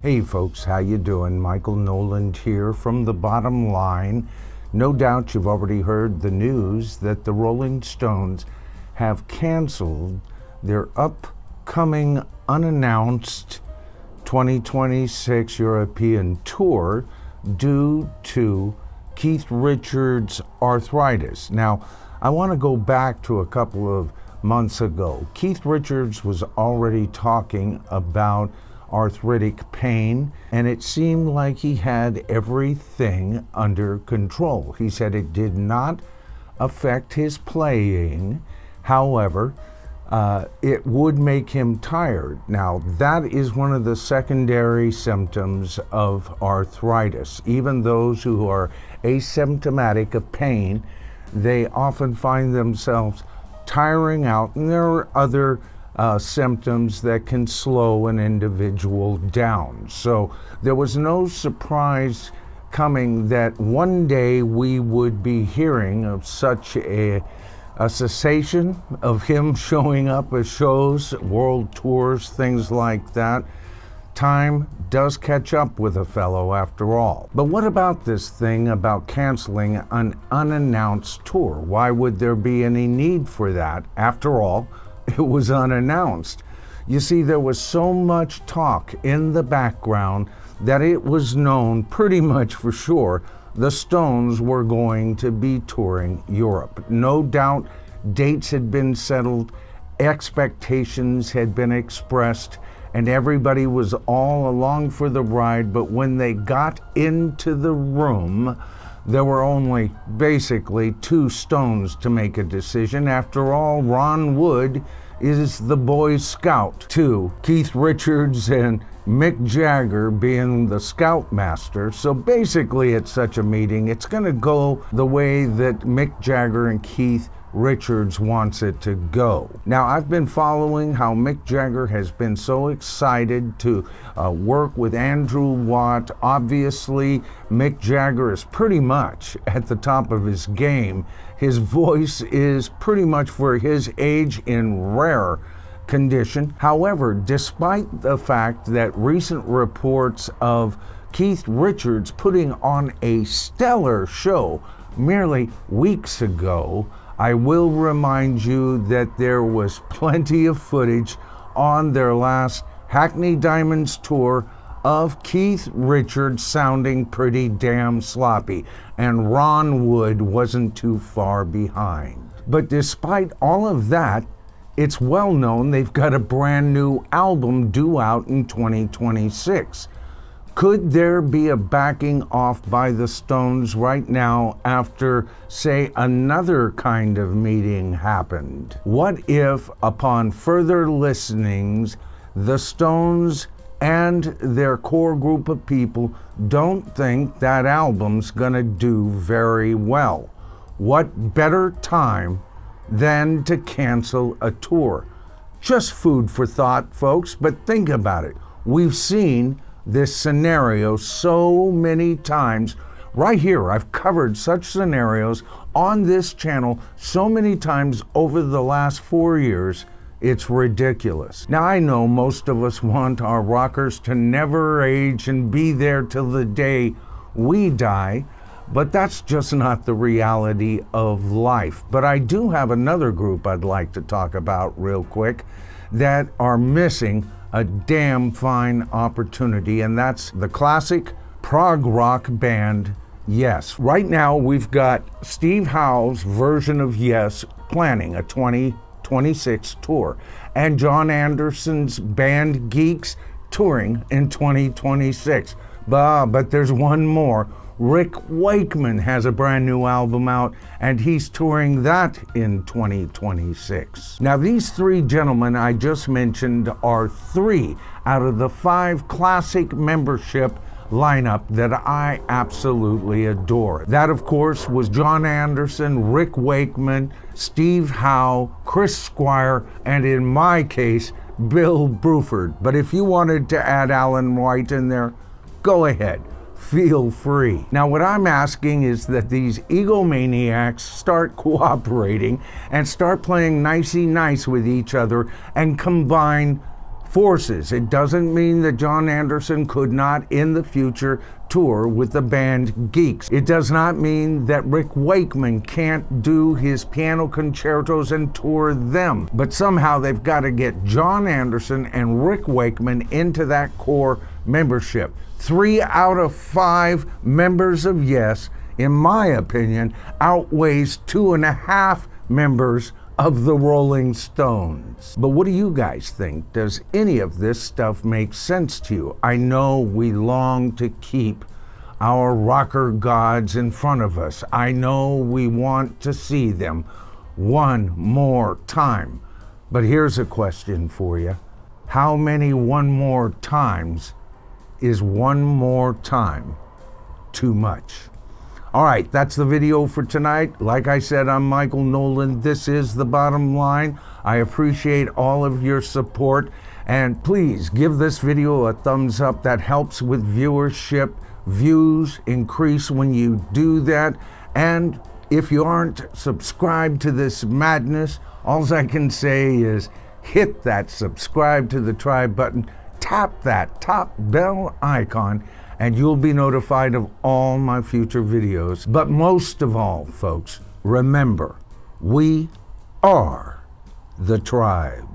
Hey folks, how you doing? Michael Noland here from The Bottom Line. No doubt you've already heard the news that the Rolling Stones have canceled their upcoming unannounced 2026 European tour due to Keith Richards' arthritis. Now, I want to go back to a couple of months ago. Keith Richards was already talking about arthritic pain, and it seemed like he had everything under control. He said it did not affect his playing. However, it would make him tired. Now, that is one of the secondary symptoms of arthritis. Even those who are asymptomatic of pain, they often find themselves tiring out, and there are other symptoms that can slow an individual down. So there was no surprise coming that one day we would be hearing of such a cessation of him showing up at shows, world tours, things like that. Time does catch up with a fellow after all. But what about this thing about canceling an unannounced tour? Why would there be any need for that? After all, it was unannounced. You see, there was so much talk in the background that it was known pretty much for sure the Stones were going to be touring Europe. No doubt dates had been settled, expectations had been expressed, and everybody was all along for the ride. But when they got into the room, there were only basically two Stones to make a decision. After all, Ron Wood is the Boy Scout too, Keith Richards and Mick Jagger being the Scoutmaster. So basically at such a meeting, it's going to go the way that Mick Jagger and Keith Richards wants it to go. Now, I've been following how Mick Jagger has been so excited to work with Andrew Watt. Obviously, Mick Jagger is pretty much at the top of his game. His voice is pretty much for his age in rare condition. However, despite the fact that recent reports of Keith Richards putting on a stellar show merely weeks ago, I will remind you that there was plenty of footage on their last Hackney Diamonds tour of Keith Richards sounding pretty damn sloppy, and Ron Wood wasn't too far behind. But despite all of that, it's well known they've got a brand new album due out in 2026. Could there be a backing off by the Stones right now after, say, another kind of meeting happened? What if, upon further listenings, the Stones and their core group of people don't think that album's gonna do very well? What better time than to cancel a tour? Just food for thought, folks, but think about it. We've seen this scenario so many times. Right here, I've covered such scenarios on this channel so many times over the last 4 years, it's ridiculous. Now, I know most of us want our rockers to never age and be there till the day we die, but that's just not the reality of life. But I do have another group I'd like to talk about real quick that are missing a damn fine opportunity, and that's the classic prog rock band Yes. Right now we've got Steve Howe's version of Yes planning a 2026 tour, and John Anderson's band Geeks touring in 2026. But there's one more. Rick Wakeman has a brand new album out, and he's touring that in 2026. Now, these three gentlemen I just mentioned are 3 out of the 5 classic membership lineup that I absolutely adore. That, of course, was John Anderson, Rick Wakeman, Steve Howe, Chris Squire, and in my case, Bill Bruford. But if you wanted to add Alan White in there, go ahead. Feel free. Now, what I'm asking is that these egomaniacs start cooperating and start playing nicey nice with each other and combine forces. It doesn't mean that John Anderson could not in the future tour with the band Geeks. It does not mean that Rick Wakeman can't do his piano concertos and tour them. But somehow they've got to get John Anderson and Rick Wakeman into that core membership. 3 out of 5 members of Yes, in my opinion, outweighs 2.5 members of the Rolling Stones. But what do you guys think? Does any of this stuff make sense to you? I know we long to keep our rocker gods in front of us. I know we want to see them one more time. But here's a question for you. How many one more times is one more time too much? All right, that's the video for tonight. Like I said, I'm Michael Noland. This is The Bottom Line. I appreciate all of your support. And please give this video a thumbs up. That helps with viewership. Views increase when you do that. And if you aren't subscribed to this madness, all I can say is hit that subscribe to the tribe button. Tap that top bell icon and you'll be notified of all my future videos. But most of all, folks, remember, we are the tribe.